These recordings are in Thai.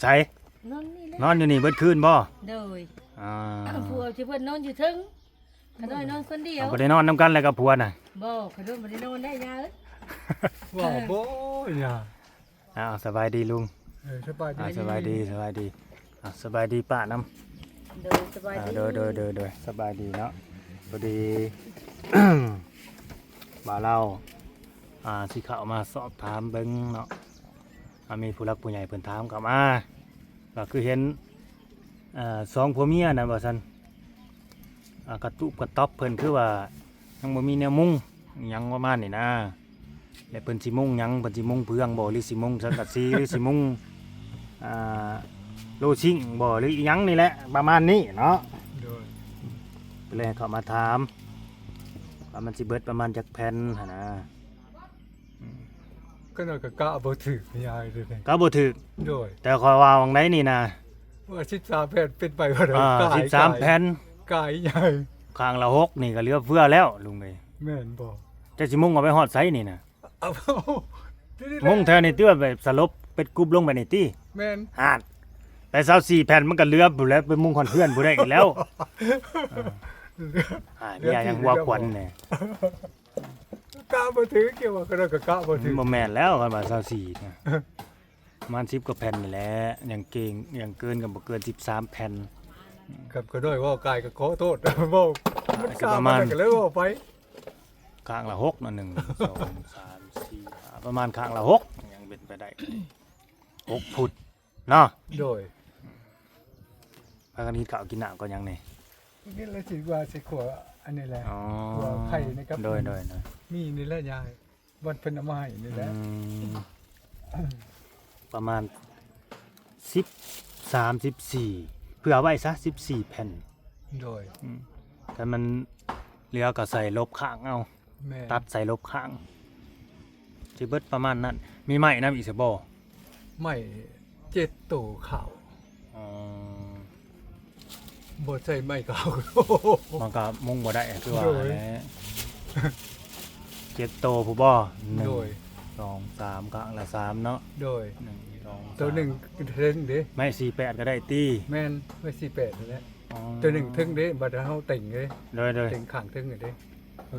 ใส่ นอนนี่แหละ นอนอยู่นี่เบิดคืนบ่ โดย อ่า ผัวที่เพิ่นนอนอยู่ถึงขน้อยนอนคนเดียว บ่ได้นอนนํกันแล้วกับผัวน่ะ บ่ขน้อยบ่ได้นอนได้ยาเอ้ย ว่าบ่อย่า อ้าวสบายดีลุง สบายดี สบายดีสบายดีสบายดีป้าน้ำ โดยสบายดี โดยสบายดีเนาะพอดี บ่าวเราสิเข้ามาสอบถามเบิ่งเนาะมีผู้หลักผู้ใหญ่เพิ่นถามเข้ามาก็คือเห็นสองผัวเมียน่ะว่าซั่นกระตุบกระต๊อบเพิ่นคือว่ายังบ่มีแนวมุงหยังประมาณนี้นะแล้วเพิ่นสิมุงหยังเพิ่นสิมุงเพื่องบ่หรือสิมุงสังกะสีหรือสิมุงโลชิงบ่หรืออิหยังนี่แหละประมาณนี้เนาะ โดย ก็เลยเข้ามาถามว่ามันสิเบิดประมาณจักแผ่นหั่นนะ ก็น่าก็กะบ่ถึกยายเลย ก็บ่ถึก โดย แต่คอยว่าวังไดนี่นะ ว่า13แผ่นเป็นไปบ่ได้ 13แผ่น กายใหญ่ ข้างละ6นี่ก็เหลือเฟือแล้วลุงเอ้ย แม่นบ่ จะสิมุงเอาไปฮอดไสนี่นะ เอา มุงแถวนี่ตื้อแบบสลบเป็ดกรุบลงไปนี่ติ แม่น หาดแต่24แผ่นมันก็เหลือพุ่นแล้วไปมุงคอนเพื่อนผู้ใดอีกแล้วเนี่ยยังว่าขวัญแน่ กะบ่ถึกเกี่ยวว่าก็น่าก็กะบ่ถึก บ่แม่นแล้วกันว่า24นะประมาณ10กว่าแผ่นนี่แหละยังเก่งยังเกินก็บ่เกิน13แผ่น ครับก็ด้วยว่ากายก็ขอโทษบ่มันกะ ประ มา มาณ ก็เลยว่าไป ข้างละ6นะ1 2 3 4 5ประมาณข้างละ6ยังเป็นไปได้6ฟุตเนาะ โดย พากันกินข้าวกินน้ำก็ยังนี่ นี่แหละสิว่าสิขวอันนี้แหละ อ๋อ ว่าไข่นะครับ โดยนะ มีนี่แหละยายวันเพิ่นเอามาให้นี่แหละ ประมาณ13 14เพื่อไว้ซะ14แผ่น โดย แต่มันเหลือก็ใส่ลบข้างเอา แม่ ตัดใส่ลบข้างสิเบิดประมาณนั้นมีไม้นำอีกซะบ่ ไม่เจ็ดตู่ข่าว อ๋อ บ่ใช่ไม่ข่าว มันก็มุงบ่ได้คือว่า โดย แหละ7โตผู้บ่หนึ่ง โดย สองสามข้างละ3เนาะ โดย 1 2 ตัวหนึ่งถึงเด้ ไม่48ก็ได้ตี แม่นไม่48นั่นแหละ อ๋อ ตัวหนึ่งถึงเด้บัดเฮาติ่งเด้ โดย ติ่งข้างถึงเด้ เอ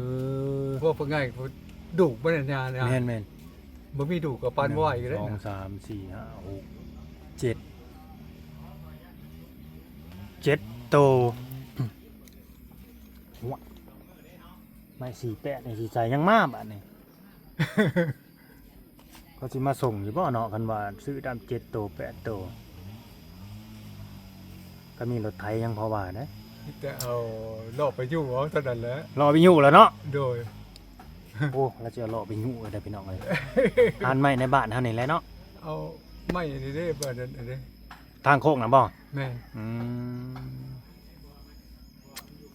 อ ว่าเพิ่นง่ายดุบ่ได้ยาเนี่ย แม่น บ่มีดุก็ปานบ่ไหวก็ได้ 1 2 นะ 3 4 5 6 7โตหัวไม่48นี่สิใส่ยังมาบัดนี้ เขาสิมาส่งอยู่บ่เนาะคันว่าซื้อตาม7โต8โตก็มีรถไถยังพอว่าเด้ แต่เอารอบไปอยู่เอาเท่านั้นแหละ รอไปอยู่แล้วเนาะ โดย โอ้แล้วจะรอไปอยู่ได้พี่น้องเอ้ยหานไม้ในบ้านเฮานี่แหละเนาะ เอาไม่นี่เด้บัดนั้นเด้ ทางโค้งน่ะบ่ แม่น อืม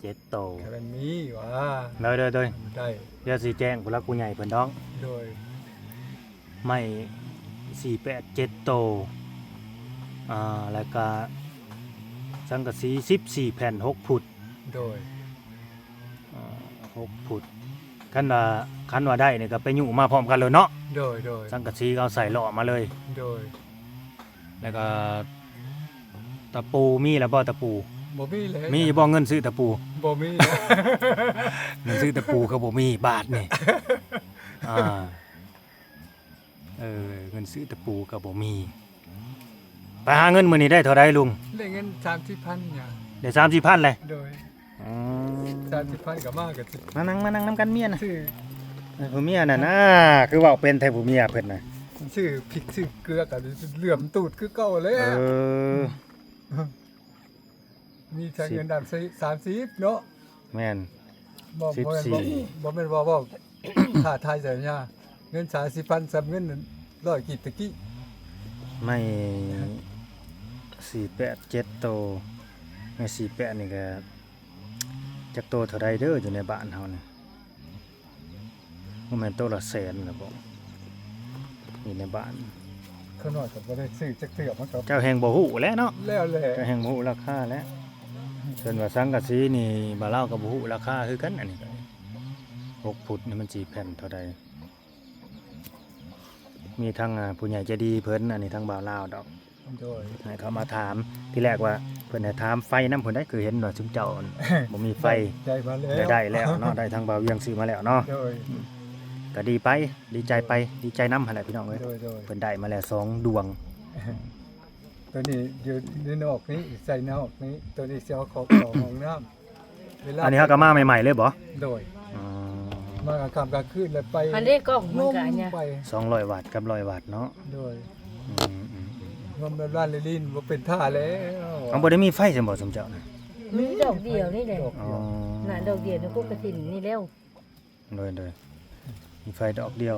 7โต แต่มันมีว่า เลย ได้ เดี๋ยวสิแจ้งผู้หลักผู้ใหญ่เพิ่นดอง โดย ไม่487โตแล้วก็สังกะสี14แผ่น6ฟุต โดย 6ฟุตคันว่าได้นี่ก็ไปอยู่มาพร้อมกันเลยเนาะ โดย สังกะสีก็เอาใส่หล่อมาเลย โดย แล้วก็ตะปูมีแล้วบ่ตะปู บ่มีเลย มีอยู่บ่เงินซื้อตะปู บ่มี เงินซื้อตะปูก็บ่มีบาทนี่เงินซื้อตะปูก็บ่มีไปหาเงินมื้อนี้ได้เท่าใดลุง ได้เงิน30,000เนี่ย ได้30,000เลย โดย อืม 30,000ก็มากก็สิ มานั่งนํกันเมียน่ะ ซื้อ ผู้เมียน่ะนะคือเว้าเป็นแท้ผู้เมียเพิ่นน่ะ ซื้อพริกซื้อเกลือก็เหลื่อมตูดคือเก่าเลย มีใช้เงินดำ30เนาะ แม่น บ่ 14 บ่แม่นว่าค่าทายแต่เนี่ยเงิน30,000ซ้ำเงิน100กีบตะกี้ ไม่487โตไม่48นี่ก็จักโตเท่าใดเด้ออยู่ในบ้านเฮานี่บ่แม่นโตละแสนล่ะบ่อยู่ในบ้าน เขาน้อยก็บ่ได้ซื้อจักเทื่อมันก็ เจ้าแห่งบ่ฮู้แหล้วเนาะ แล้วแหละ เจ้าแห่งบ่ฮู้ราคาแล้วส่วนว่าสังกะสีนี่บ่าวลาวก็บ่ฮู้ราคาคือกันอันนี้ก็6ฟุตนี่มันสิแผ่นเท่าใดมีทั้งผู้ใหญ่ใจดีเพิ่นอันนี้ทั้งบ่าวลาวดอก อ โดย ให้เขามาถามที่แรกว่าเพิ่นให้ถามไฟนำเพิ่นได้คือเห็นว่าซุมเจ้าบ่มีไฟ ได้มาแล้ว ได้แล้วเนาะได้ทางบ่าวเวียงซื้อมาแล้วเนาะ โดย ก็ดีไปดีใจไปดีใจนำหั่นแหละพี่น้องเอ้ย โดย เพิ่นได้มาแล้ว2ดวง ตัวนี้อยู่ในนอกนี้ใส่นอกนี้ตัวนี้เสียของห้องน้ำเวลา อันนี้เฮาก็มาใหม่ๆเลยบ่ โดย อ๋อ มากลางค่ำกลางคืนแล้วไป อันนี้กล้องมันก็อันเนี้ย ไป 200 วัตต์กับ100 วัตต์เนาะ โดย อืม งมบ้านเลยลินบ่เป็นท่าแล้ว ๆเอาบ่ได้มีไฟซั่นบ่ซุมเจ้าน่ะ มีดอกเดียวนี่แหละ ดอก อ๋อ เดียว น่ะดอกเดียวนี่ก็กระถินนี่แล้ว โดยมีไฟดอกเดียว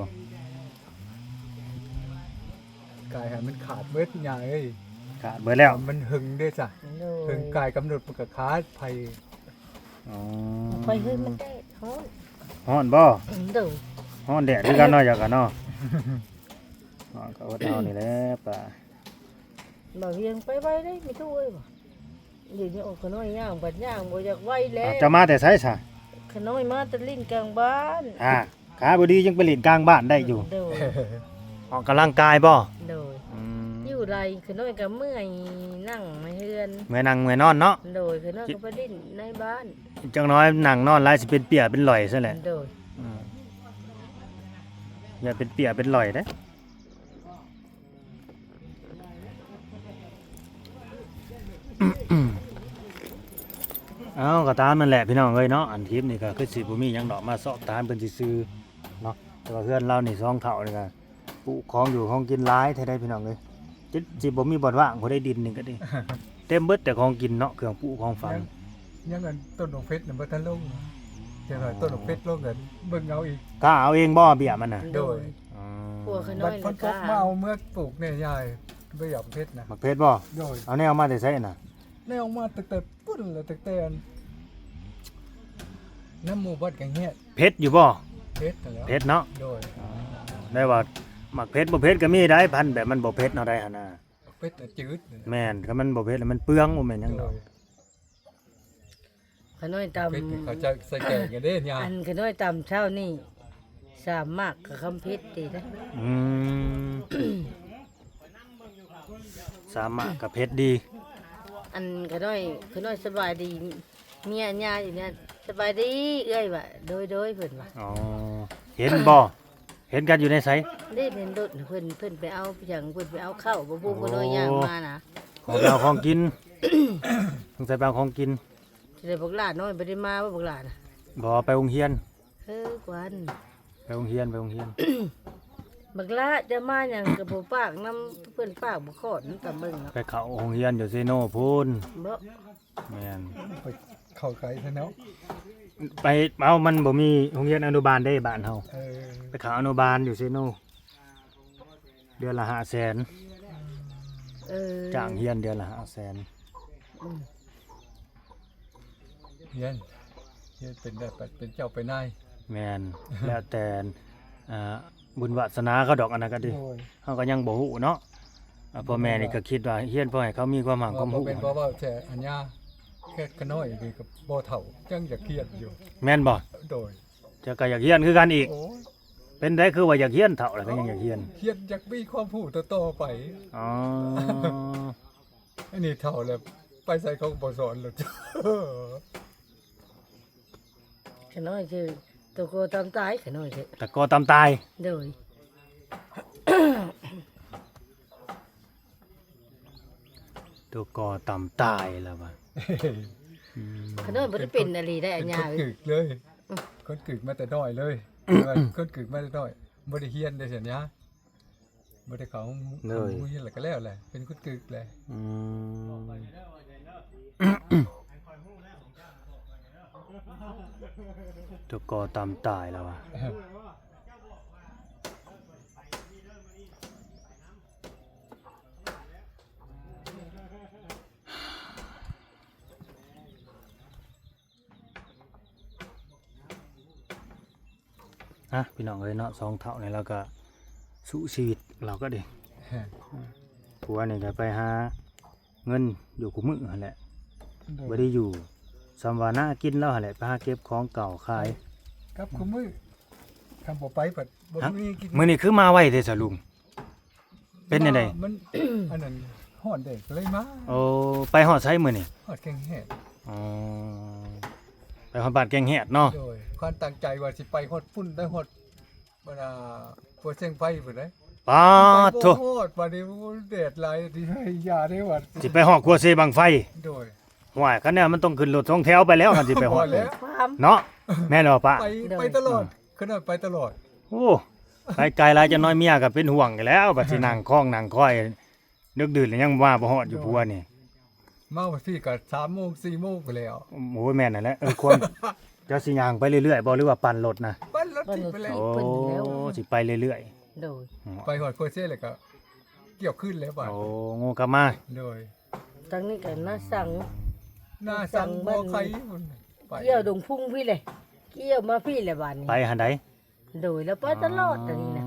กายให้มันขาดเบิดหญ้าเอ้ย ขาดเบิดแล้ว มันหึงได้จ้ะ โด หึ ย งกายกำหนดมันก็ขาดไผ อ๋อ ไฟเฮ้ยมันได้ฮ้อน ฮ้อนบ่ เด้อ ฮ้อนแดดคือกันเนาะอยากกันเนาะอ๋อก็อดเอานี่แหละป่า บ่เวียงไปไว้ได้ไม่ตู้เอ้ยบ่เดี๋ยวนี้ออกขน้อยย่างบัดย่างบ่อยากไว้แล้ว จะมาแต่ไสซะ ขน้อยมาแตะลิ้นกลางบ้าน ขาบ่ดียังไปเล่นกลางบ้านได้อยู่ โดย ออกกำลังกายบ่ โดย อืม อยู่ไรขน้อยก็เมื่อยนั่งมาเฮือน เมื่อนั่งเมื่อนอนเนาะ โดยขน้อยก็ไปลิ้นในบ้าน จังน้อยนั่งนอนหลายสิเป็นเปียเป็นหลอยซะแหละ โดย อืมอย่าเป็นเปียเป็นหลอยเด้ เอาก็ตามนั่นแหละพี่น้องเอ้ยเนาะอันคลิปนี่ก็คือสิบ่มีหยังดอกมาสอบถามเพิ่นซื่อๆเนาะแต่ว่าเพื่อนเรานี่2เท่านี่ก็ปลูกของอยู่ของกินหลายแท้ได้พี่น้องเอ้ยจิสิบ่มีบ่อนว่างบ่ได้ดินนี่ก็ดิ เต็มเบิดแต่ของกินเนาะเครื่องปลูกของฝัง ยังเงินต้นดอกเพชรน่ะบ่ทันลงเดี๋ยวหน่อยต้นดอกเพชรลงกันเบิ่งเอาอีก กล้าเอาเองบ่เบี้ยมันน่ะ โดย อ๋อ พวกขน้ บั อ ด ย ฝนตกมาเอาเมื่อปลูกเนี่ยยายบ่อยากเพชรนะ มักเพชรบ่ โดย เอาแนวมาได้ใช้น่ะ แนวมาตั้งแต่ปุ้นแล้วตั้งแต่น้ำหมู่บ้านกันเฮ็ด เพชรอยู่บ่ เพชรนั่นแหล้ว เพชรเนาะ โดย ได้ว่ามักเพชรบ่เพชรก็มีได้พันธุ์แบบมันบ่เพชรเนาะได้หั่นน่ะ เพชรน่ะจืด แม่นถ้ามันบ่เพชรแล้วมันเปลืองบ่แม่นหยังดอก ขน้อยต เพชรนี่เขาจะใส่แกงกันเด้ยา ำอันขน้อยตำเช้านี่สามมากกับคำเพชรดีนะ อืม สามารถกับเพชรดี อันขน้อยสบายดีเมียญาอยู่เนี่ยสบายดีเอ้ยว่ะโดยเพิ่นว่ะ อ๋อ เห็นบ่ เห็นกันอยู่ในไส ได้เห็นรถเพิ่นไปเอาอย่างเพิ่นไปเอาข้าวบ่บุ้งก็น้อยย่างมานะ ของเราของกิน ต้องใส่ไปเอาของกิน สิได้บักหลานน้อยบ่ได้มาบ่บักหลานน่ะ บ่ไปโรงเรียน กวน ไปโรงเรียนไปโรงเรียน บักหลาจะมาหยังก็บ่ปากนำเพิ่นปากบ่ขอดนำตำเบิ่งเนาะ ไปเข้าโรงเรียนอยู่เซโนพูน บ่ แม่น ไปเข้าไกลซะเนาะ ไปเอามันบ่มีโรงเรียนอนุบาลได้บ้านเฮา เออ ไปเข้าอนุบาลอยู่เซโนเดือนละ500,000 จ้างเรียนเดือนละ500,000 อืม เฮียนเป็นได้เป็นเจ้าไปนาย แม่น แล้วแต่อ่าบุญวาสนาเขาดอกอันนั้นก็ดิ โอ้ย เขาก็ยังบ่ฮู้เนาะพ่อแม่นี่ก็คิดว่าเฮียนพ่อให้เขามีความหวังความ บ่ รู้ เป็นบ่ว่าแต่อัญญาแค่ขน้อยนี่ก็บ่เฒ่าจังจะเครียดอยู่ แม่นบ่ โดย จะก็อยากเฮียนคือกันอีก โอ้ย เป็นได้คือว่าอยากเฮียนเฒ่าแล้วก็ยังอยากเฮียน เครียดอยากมีความรู้ต่อๆไป อ๋อ อันนี้เฒ่าแล้วไปใส่เขาก็บ่สอนหรอก ขน้อยคือตัวโกตามตายขน้อยคือ แต่ก็ตามตาย โดย ตัวก็ตามตายแล้วว่ะอืม ขน้อยบ่ได้เป็นอะไรได้อันยา คนกึกเลย คนกึกมาแต่น้อยเลยคนกึกมาแต่น้อยบ่ได้เฮียนได้สัญญาบ่ได้เขาผู้เฮียนแล้วก็แล้วแหละเป็นคนกึกแหละ อืมตัวก็ตามตายแล้วว่ะฮะพี่น้องเอ้ยเนาะ2เท่านี่แล้วก็สู้ชีวิตเราก็ดิ ผัวนี่ก็ไปหาเงินอยู่คุมื้อหั่นแหละบ่ได้อยู่สำว่าหน้ากินแล้วหั่นแหละไปหาเก็บของเก่าขาย ครับคุณมือคำบ่ไปปัดบ่มีกิน มื้อนี้คือมาไวเด้ซะลุงเป็นจังได๋ มัน อันนั้น ฮ้อนเด้เลยมา โอ้ไปฮอดไสมื้อนี่ ฮอดแข็งแฮด อ๋อไปฮอดบ้านแกงแหดเนาะ โดยความตั้งใจว่าสิไปฮอดพุ่นได้ฮอดบ่น่าปวดเสียงไฟพุ่นเด้ ป้าดโถ โทษบัดนี้แดดหลายที่ให้ยาได้ว่า สิไปฮอดครัวเซบังไฟ โดย ห่วยคันเนี่ยมันต้องขึ้นรถสองแถวไปแล้วกันสิไปฮอด พอแล้ว ความ เนาะแม่นบ่ป้า ไปตลอดขนาดไปตลอด โอ้ไปไกลหลายจะน้อยเมียก็เป็นห่วงกันแล้วบัดสินั่งคล้องนั่งคอยดึกดื่นแล้วยังว่าบ่ฮอดอยู่พัวนี่ มาวันที่ก็3 โมง 4 โมงไปแล้ว โอ้ยแม่นนั่นแหละควรจะสิย่างไปเรื่อยๆบ่หรือว่าปั่นรถนะ ปั้นรถติดไปแล้ว โอ้สิไปเรื่อย โดย ไปหอดโคเซ่เลยก็เกี่ยวขึ้นแล้ว ๆ บัด โอ้งูกลับมา โดย ทั้งนี้ก็น่าสั่ง หน้าสั่งบ่ใครพุ่นไป เกี่ยวดงพุ่งพี่เลยเกี่ยวมาพี่เลยบานนี้ ไปหันใด โดยแล้วไปตลอดอันนี้นะ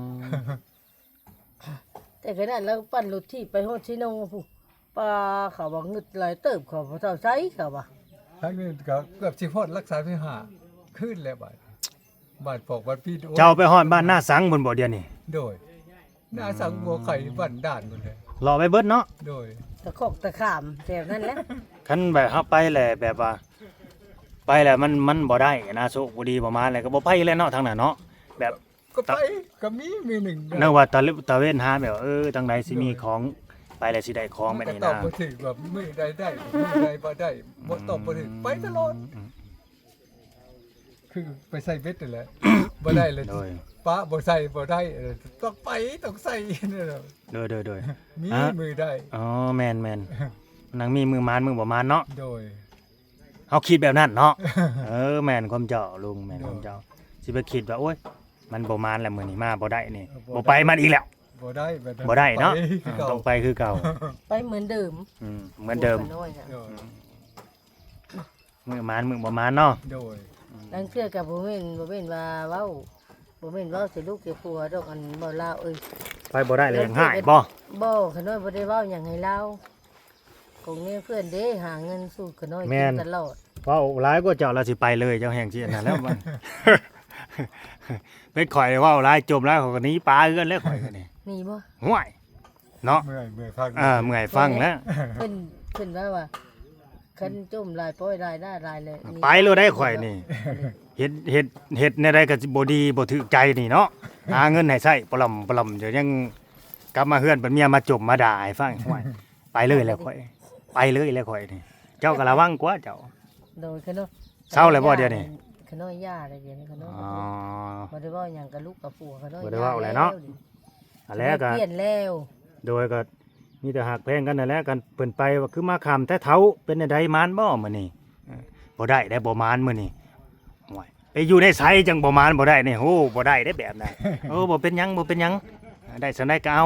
แต่ขนาดเราปั่นรถที่ไปฮอดชิโนผู้ปลาเขาว่างึดหลายเติบเขาบ่เท่าไสเขาว่า ทั้งนี้ก็เกือบสิฮอดรักษาที่5ขึ้นแล้วบัดบัดปอกบัดพี่โอ้ เจ้าไปฮอดบ้านหน้าสังบนบ่เดียวนี่ โดยหน้าสั่งบ่ไข่บันด่านพุ่นเลย รอไปเบิดเนาะ โดย ตะคอกตะขามแถวนั้นแหละ คันแบบเฮาไปแหละแบบว่า ไปแล้วมันบ่ได้นะโชคบ่ดีประมาณอะไรก็บ่ไปแล้วเนาะทางนั้นเนาะแบบ ก็ไปก็มีหนึ่ง นึกว่าตะเว้นหาแบบทางใดสิมีของไปแล้วสิได้ของแบบ ก็ นี้ ตอบ นะ บ่ถึงแบบมื้อใดได้มื้อใดบ่ได้บ่ตอบบ่ถึงไปตลอด คือไปใส่เบ็ดนั่นแหละ บ่ได้เลย โดย ป้าบ่ใส่บ่ได้ต้องไปต้องใส่นี่แหละ โดย มี อ่ะ มือได้ อ๋อแม่นนังมีมือมานมือบ่มานเนาะ โดย เฮาคิดแบบนั้นเนาะ แม่นความเจ้าลุงแม่นความเจ้าสิไปคิดว่าโอ๊ยมันบ่มานแล้วมื้อนี้มาบ่ได้นี่บ่ไปมันอีกแล้ว บ่ได้แบบ บ่ได้เนาะ ไปคือเก่า ต้องไปคือเก่า ไปเหมือนเดิม เหมือนเดิม น้อยค่ะ โดย มือมานมือบ่มานเนาะ โดย ดังเชื่อกับบ่แม่นว่าเว้าบ่แม่นเว้าสิลูกสิผัวดอกอันบ่ลาวเอ้ย ไปบ่ได้เลยหายบ่ บ่ขน้อยบ่ได้เว้าหยังให้ลาวคงนี้เพื่อนเด้หาเงินสู้ขน้อยกินตลอด เว้าหลายกว่าเจ้าแล้วสิไปเลยเจ้าแห่งสิอันนั้นแล้วมัน ไปข่อยเว้าหลายจมหลายเขาก็หนีปลาคือกันแล้วข่อยก็นี่ มีบ่ ห่วยเนาะ เมื่อยพัก เมื่อยฟังแล้ว เพิ่นว่าคันจมหลายป้อยหลายหน้าหลายเลยนี่ ไปเลยได้ข่อยนี่ เฮ็ดในใดก็สิบ่ดีบ่ถูกใจนี่เนาะหาเงินให้ใช้ปลำเดี๋ยวยังกลับมาเฮือนเป็นเมียมาจมมาด่าให้ฟังห่วยไปเลยแล้วข่อย ไปเลยแล้วข่อยนี่ เจ้าก็ระวังกว่าเจ้า โดยขน้อย เศร้าเลยบ่เดี๋ยวนี้ ขน้อยย่าอะไรเดี๋ยวนี้ขน้อย อ๋อ บ่ได้เว้าหยังกับลูกกับผัวขน้อย บ่ได้เว้าอะไรเนาะ อันแรกก็ เปลี่ยนแล้ว โดยก็มีแต่หักแพงกันนั่นแหละกันเพิ่นไปว่าคือมาคำแต่เฒ่าเป็นจังไดมานบ่มื้อนี้บ่ได้บ่มานมื้อนี้ห่วยไปอยู่ในไสจังบ่มานบ่ได้นี่โหบ่ได้ได้แบบนั้นบ่เป็นหยังได้สำาใดก็เอา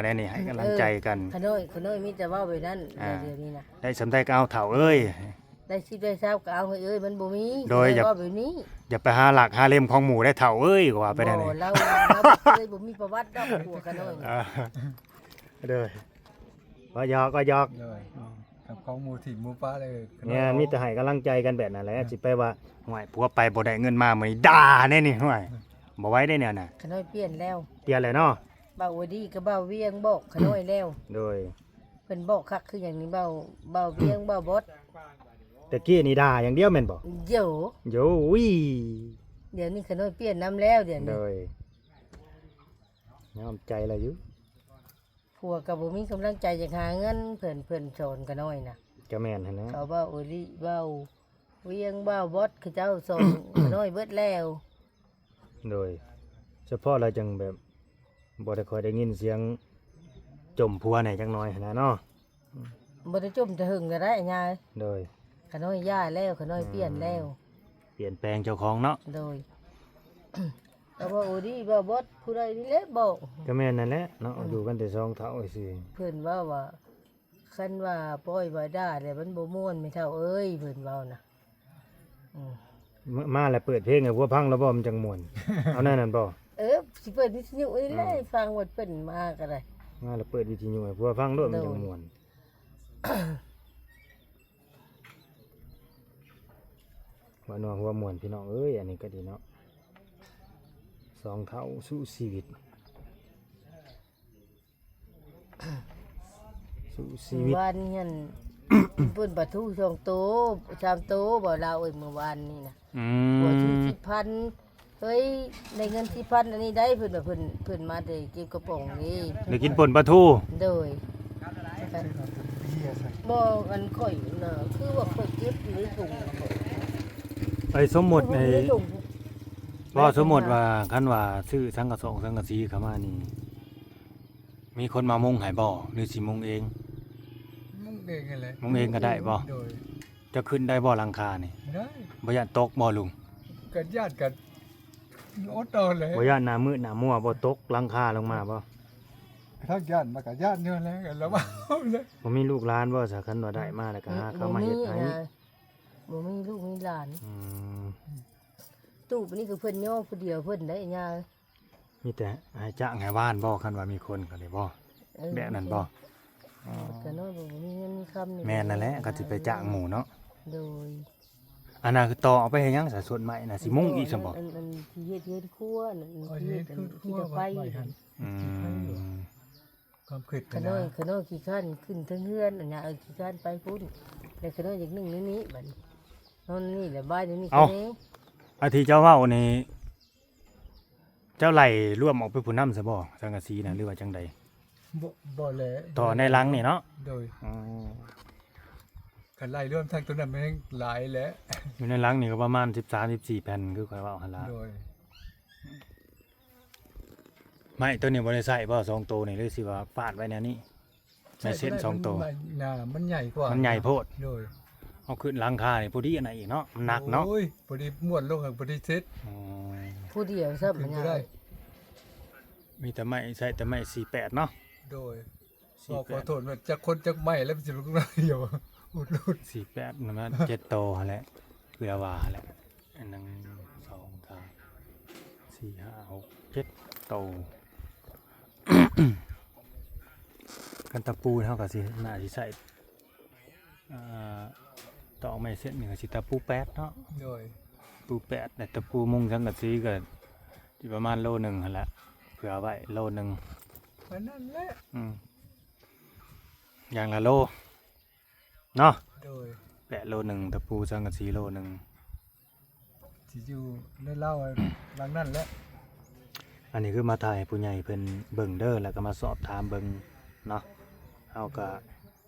ได้นี่ให้กำลังใจกัน ขน้อยมีแต่เว้าไปนั่น อ่า เดี๋ยวนี้นะ ได้สำาใดก็เอาเฒ่าเอ้ย ได้สิได้ทราบก็เอาให้เอ้ยมันบ่มี โดยอย่า เว้าแบบนี้ อย่าไปหาหลักหาเล่มของหมู่ได้เฒ่าเอ้ยก็ว่าไปได้นี่ บ่เราเลยบ่มีประวัติดอกผัวขน้อย เด้อก็หยอก โดยกับของหมู่ถิ่นหมู่ป้าเลย เนี่ยมีแต่ให้กำลังใจกันแบบนั้นแหละสิไปว่าห่วยผัวไปบ่ได้เงินมามื้อนี้ด่าแน่นี่ห่วยบ่ไหว้ได้แนวน่ะ ขน้อยเปลี่ยนแล้ว เปลี่ยนเลยเนาะ เบาดีก็เบาเวียงบอกขน้อยแล้ว โดย เพิ่นบอกคักคืออย่างนี้เบาเวียงเบาบด ตะกี้นี่ด่าอย่างเดียวแม่นบ่ เดี๋ยว โยวิ เดี๋ยวนี้ขน้อยเปลี่ยนน้ำแล้วเดี๋ยว โด นี้ ยยอมใจละอยู่ ผัวก็บ่มีกำลังใจจะหาเงินเพิ่นสอนขน้อยน่ะ ก็แม่นหั่นนะ เขาเบาโอลิเบาเวียงเบาบดคือเจ้าสอนขน้อยเบิดแล้ว โดย เฉพาะเราจังแบบบ่ได้ค่อยได้ยินเสียงจมพัวไหนจังน้อยหั่นนะเนาะ บ่ได้จมจะหึงก็ได้ยาย โดย ขน้อยย่าแล้วขน้อยเปลี่ยนแล้ว เปลี่ยนแปลงเจ้าของเนาะ โดย แต่ว่าโอดีเบาบดผู้ใดนี่แหละบอก ก็แม่นนั่นแหละเนาะอยู่กันแต่สองเท่าซื่อ เพิ่นว่าคันว่าปล่อยว่าด่าแล้วมันบ่ม่วนไม่เท่าเอ้ยเพิ่นเว้านะอืม มาแล้วเปิดเพลงให้ผัวพังแล้วบ่มันจังม่วน เอาแน่นั่นบ่ สิเปิดวิทยุนี่แหละให้ฟังว่าเพิ่นมาก็ได้ มาแล้วเปิดวิทยุให้ผัวฟังโลดมันจังม่วน ว่านัวหัวม่วนพี่น้องเอ้ยอันนี้ก็ดีเนาะสองเท่าสู้ชีวิต สู่ชีวิต วานนี่หั่น เพิ่นปลาทูช่องโต3โตบ่ลาวเอ้ยเมื่อวานนี่นะ อื หัวที่ ม 10,000เฮ้ยได้เงิน10,000อันนี้ได้เพิ่นว่าเพิ่นมาได้เก็บกระป๋องนี่ ได้กินป่นปลาทู โดย เบี้ยใส่ บ่อันข่อยน่ะคือว่าข่อยเก็บอยู่ในถุง ไอ้สมมุติไอ้ ในถุง ว่าสมมุติว่าคันว่าซื้อสังกะสงสังกะสีเข้ามานี่มีคนมามุงให้บ่หรือสิมุงเอง มุงเองนั่นแหละ มุงเองก็ได้บ่ โดย จะขึ้นได้บ่หลังคานี่ ได้ บ่ย่านตกบ่ลุง กันญาติกันอดเอาเลย บ่ย่านหน้ามืดหน้ามัวบ่ตกหลังคาลงมาบ่ ถ้าญาติมากับญาติเนี่ยแหละกันแล้วว่าเลย บ่มีลูกหลานบ่ซะคันว่าได้มาแล้วก็หาเข้ามาเฮ็ดให้ บ่มีลูกมีหลาน อืม ตู้ปนี้คือเพิ่นย่อผู้เดียวเพิ่นได้ย่า มีแต่ให้จ้างให้บ้านบ่คันว่ามีคนก็ได้บ่ เออ แบบนั้นบ่ ก็น้อยบ่มีเงินมีคำนี่ แม่นนั่นแหละก็สิไปจ้างหมู่เนาะ โดย อันนั้นคือต่อเอาไปเฮ็ดหยังซะส่วนใหม่น่ะสิมุงอีกซั่นบ่ อันที่เฮ็ดเฮือนครัวนั่น โอ้ย ที่เฮ็ด คือ ที่ ว่า จะไป ไว้หัน อืม ความคิด ข กัน น้ นะ อยขน้อยขี้ข้านขึ้นเทั้งเฮือนอันน่ะขี้ข้านไปพุ่นแล้วขน้อยอย่างนึงนี้บัดนอนนี่แหละบ้านนี่แค่นี้ อาทิเจ้าเว้านี่เจ้าไหลร่วมออกไปผู้นำซะบ่สังกะสีน่ะหรือว่าจังใด บ่แล ต่อในหลังนี่เนาะ โดย อ๋อ กันไล่ร่วมทางตัวนั้นแม่งหลายแล้ว อยู่ในหลังนี่ก็ประมาณ13 14แผ่นคือข่อยเว้าหั่นล่ะ โดย ไม้ตัวนี้บ่ได้ใช้บ่สองตัวนี่หรือสิว่าฟาดไว้แนวนี้ไม่เส้นสองตัว น่ะมันใหญ่กว่า มั มัน ใหญ่โพด โดย เอาขึ้นหลังคานี่พอดีอันไหนอีกเนาะมันหนักเนาะ โอ้ยพอดีม้วนลงกับพอดีเซ็ต อ๋อ ผู้เดียวซับ ขึ้ มัน น ก็ ยา ได้ มีแต่ไม้ใช้แต่ไม้48เนาะ โดยขอโทษว่าจะคนจะไม่แล้วมันจะลุกได้อยู่อุดรุด 48นั่นมัน7โตหั่นแหละคือว่าหั่นแหละอันนึง2 3 4 5 6 7โต กันตะปูเฮาก็สิน่าสิใช้อ่าตอกไม้เส้นนี่ก็สิตะปู8เนาะ โดย ปู8แต่ตะปูมุงสังกะสีก็สิประมาณโลนึงหั่นแหละเผื่อไว้โลนึง อันนั้นแหละ อย่างละโลเนาะ โดย แปะโลนึงตะปูสังกะสีโลนึง ที่อยู่ในเล่าหลังนั้นแหละ อันนี้คือมาถ่ายให้ผู้ใหญ่เพิ่นเบิ่งเด้อแล้วก็มาสอบถามเบิ่งเนาะเฮาก็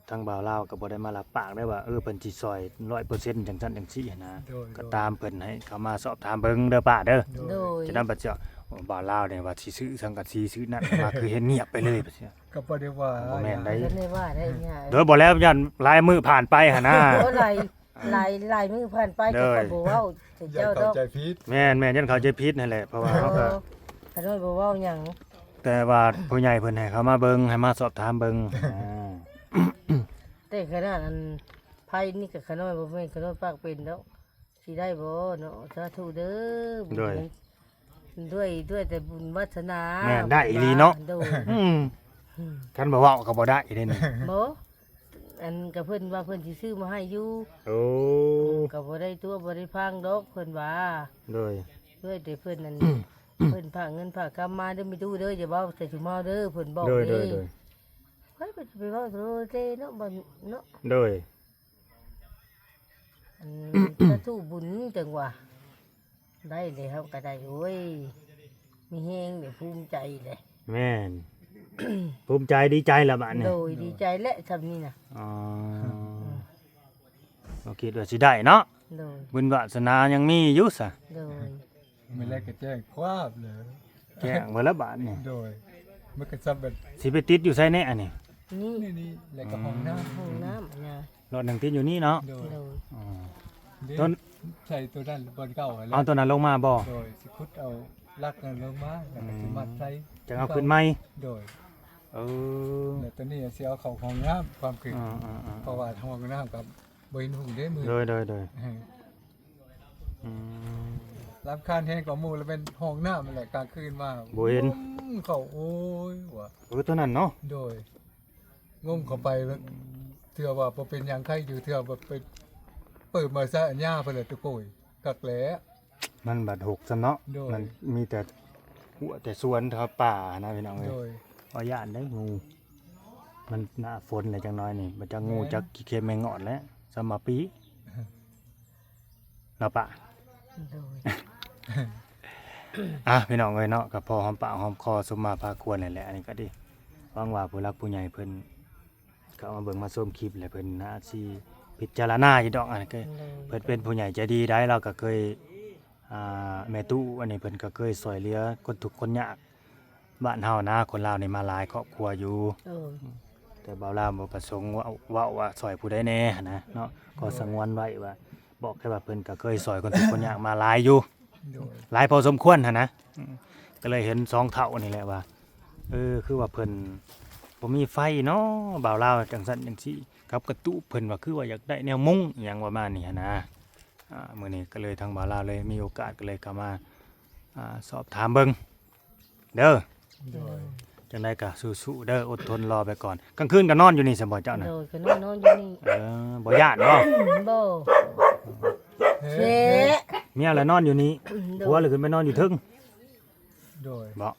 ทางบ่าวลาวก็บ่ได้มารับปากได้ว่าเพิ่นสิซอย 100%จังซั่นจังซี่หั้นนะ โดย ก็ตามเพิ่นให้เขามาสอบถามเบิ่งเด้อป้าเด้อ โดย จะนำบัดเจ้าบ่าวลาวเนี่ยว่าสิซื้อสังกะสีซื้อนั่นว่าคือเฮ็ดเงียบไปเลยบัดเจ้า ก็บ่ได้ว่า บ่แม่นได้ ก็ได้ว่าได้ยา โดยบ่แล้วยันลายมือผ่านไปหั่นนะ โอ้ลายมือผ่านไป เด้ ก็ อ บ่เว้าแต่ อย่า เจ้าด เข้า อก ใจผิด แม่นยันเขาใจผิดนั่นแหละเพราะว่าเขาก็ ขน้อยบ่เว้าหยัง แต่ว่าผู้ใหญ่เพิ่นให้เขามาเบิ่งให้มาสอบถามเบิ่งา แต่ขนาดอันไผนี่ก็ขน้อยบ่แม่นขน้อยปากเป็นแล้วสิได้บ่เนาะสาธุเด้อบุญด้วยแต่บุญวาสนา แม่นได้อีหลีเนาะ โดย อืมคันบ่เว้าก็บ่ได้เด้นี่ บ่อันก็เพิ่นว่าเพิ่นสิซื้อมาให้อยู่ โอ้ ก็บ่ได้ตัวบ่ได้พังดอกเพิ่นว่า โดย ด้วยแต่เพิ่นนั่น เพิ่นฝากเงินฝากคำมาเด้อไม่ดูเด้ออย่าเว้าใส่ถุงเมาเด้อเพิ่นบอก โดย เด้ โดย เฮ้ยเพิ่นสิไปเว้าโซเซเนาะบ่เนาะ โดย ถ้าทู่บุญจังว่าได้เลยครับก็ได้โอ้ยมีแฮงเดี๋ยวภูมิใจเลย แม่น ภูมิใจดีใจละบัดนี้ โดยดีใจและทำนี่น่ะ อ๋อบ่คิดว่าสิได้เนาะ โดย บุญวาสนายังมีอยู่ซะ โดย ไม่แล้วก็แจ้งความเลย แจ้งเบิดละบาดนี่ โดยมันก็ซ้ำแบบ สิไปติดอยู่ไสแน่อันนี้ นี่ นี่แล้วก็ห้องน้ำ ห้องน้ำอันน่ะ รถหนึงติดอยู่นี่เนาะ โดย โดย อ๋อ เดี๋ยว ต้น ใส่ตัวนั้นบนเก่าแล้ เอา ว ตัวนั้นลงมาบ่ โดยสิคุดเอาลักนั้นลงมาแล้วก็สิมัดใส่ จะเอาขึ้นไหม โดย เออ แล้วตัวนี้สิเอาเข้าห้องน้ำความคือ อ่า เพราะว่าห้องน้ำกับบ่เห็นหุ่งเด้มือ โดยอืม รับคานแห้งกว่าหมู่แล้วเป็นห้องน้ำนั่นแหละกลางคืนมา บ่เห็น เขาโอ้ยว่ะ ตัวนั้นเนาะ โดยงมเข้าไปแล้วเทื่อว่าบ่เป็นหยังไข่อยู่เทื่อแบบไปเปิดมาซะอันย่าเพิ่นเลยตะโกยกักแหล มันบัดหกซะเนาะ โดย มันมีแต่หัวแต่สวนครับป่านะพี่น้องเอ้ย โดย บ่ย่านได้งู มันหน้าฝนเลยจังน้อยนี่มันจะงูจักขี้เข็มแมงงอดแล้วสมมาปีเนาะปะ โดย พี่น้องเอ้ยเนาะก็พอหอมปากหอมคอสมมาพาควรนี่แหละอันนี้ก็ดีหวังว่าผู้รักผู้ใหญ่เพิ่นก็มาเบิ่งมาชมคลิปแหละเพิ่นน่าสิพิจารณาอยู่ดอกอันนี้ก็ โดย เพิ่นเป็นผู้ใหญ่ใจดีได้เราก็เคยแม่ตู้อันนี้เพิ่นก็เคยช่วยเหลือคนทุกข์คนยากบ้านเฮานะคนลาวนี่มาหลายครอบครัวอยู่ โดย แต่บ่าวลาวบ่ประสงค์ว่าช่วยผู้ใดแน่หั้นนะเนาะก็สงวนไว้ว่าบอกแค่ว่าเพิ่นก็เคยช่วยคนทุกข์คนยากมาหลายอยู่ โดย หลายพอสมควรหั่นนะก็เลยเห็น2เท่านี่แหละว่าคือว่าเพิ่นบ่มีไฟเนาะบ่าวลาวจังซั่นจังซี่กับกระตุเพิ่นว่าคือว่าอยากได้แนวมุ้งอหยังประมาณนี้หั้นนะมื้อนี้ก็เลยทางบ่าวลาวเลยมีโอกาสก็เลยเข้ามาสอบถามเบิ่งเด้อ โดย จังไดก็สู้ๆเด้ออดทนรอไปก่อนกลางคืนก็นอนอยู่นี่ซั่นบ่เจ้าน่ะ โดยก็นอนอยู่นี่ บ่ย้านบ่ บ่เชะ เมียละนอนอยู่นี่ โด ผัวย เลยขึ้นไปนอนอยู่ทึ่ง โดย บ่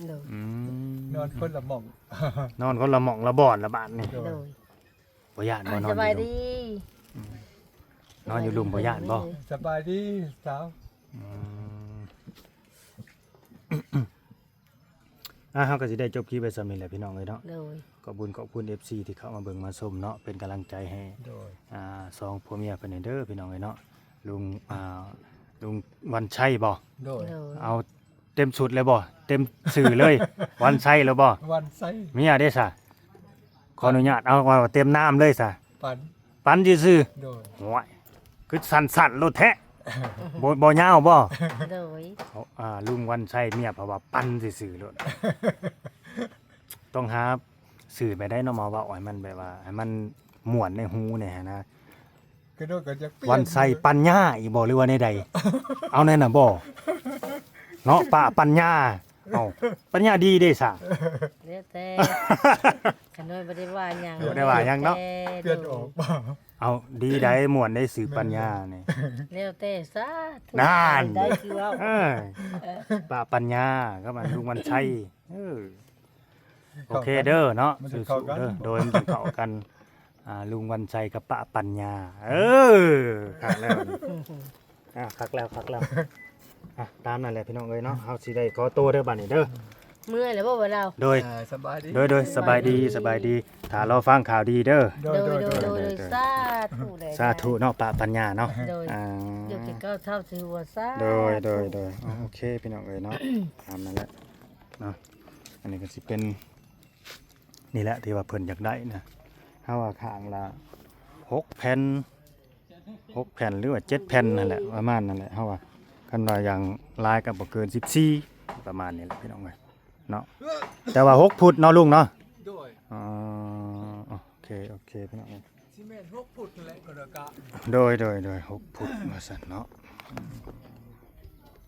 โดย อืม นอนคนละหม่อง นอนคนละหม่องละบ่อนละบาดนี่ โด โด ย ย บ่ย้านบ่นอน ส อยู่ บาย ลุม ดี นอนอยู่ลุมบ่ย้านบ่ สบายดีสาว อืม เฮาก็สิได้จบคลิปไปซำนี้แหละพี่น้องเอ้ยเนาะ โดย ขอบคุณ FC ที่เข้ามาเบิ่งมาชมเนาะเป็นกำลังใจให้ โดย สองผัวเมียเพิ่นเด้อพี่น้องเอ้ยเนาะลุงวันชัยบ่ โดย โดย เอาเต็มสุดเลยบ่เต็มสื่อเลย วันชัยแล้วบ่ วันไซ เมียเด้ซะขออนุญาตเอาว่าเต็มน้ำเลยซะ ปัน ปันซื่อ โดย ๆโอ้ยคือสั่นๆโลดแท้ บ่ยาวบ่ โดย ลุงวันชัยเมียเพราะว่าปันซื่อๆโลด ต้องหาสื่อไปได้เนาะมาเว้าให้มันแบบว่าให้มันม่วนในหูเนี่ยนะ ก็โดยก็จะเปลี่ยน วันไซปัญญาอีกบ่หรือว่าในใด เอาแน่น่ะบ่เนาะป้าปัญญาเอาปัญญาดีเด้ซะ แล้วแต่ขน้อยบ่ได้ว่าหยัง บ่ได้ว่าหยังเนาะ เปลี่ยนออกบ่ เอาดีได้ม่วนได้สื่อปัญญานี่ แล้วแต่ซะทุก นาน ได้คือว่า ป้าปัญญาก็มันลุงวันชัยโอเคเด้อเนาะสู้ๆเด้อโดยมันจะเข้ากันลุงวันชัยกับป้าปัญญาคักแล้วคักแล้วตามนั่นแหละพี่น้องเอ้ยเนาะเฮาสิได้ขอตัวเด้อบัดนี้เด้อ เมื่อยแล้วบ่ว่าเรา โดย สบายดี โดยสบายดีถ้าเราฟังข่าวดีเด้อ โด โด ย ย โดย โด โด ย ย โดยสาธุเลย สาธุเนาะป้าปัญญาเนาะ โดย อ่า เดี๋ยวกินข้าวเช้าสิหัวซา โดยโอเคพี่น้องเอ้ยเนาะตามนั่นแหละเนาะอันนี้ก็สิเป็นนี่แหละที่ว่าเพิ่นอยากได้นะเฮาว่าข้างละ6 แผ่นหรือว่า7 แผ่นนั่นแหละประมาณนั่นแหละเฮาว่าคันว่าอย่างลายก็บ่เกิน14ประมาณนี้แหละพี่น้องเอ้ยเนาะแต่ว่า6 ฟุตเนาะลุงเนาะ โดย อ๋อโอเคพี่น้องเอ้ย ซีเมนต์6ฟุตนั่นแหละก็ดอกะ โดย6 ฟุตว่าซั่นเนาะ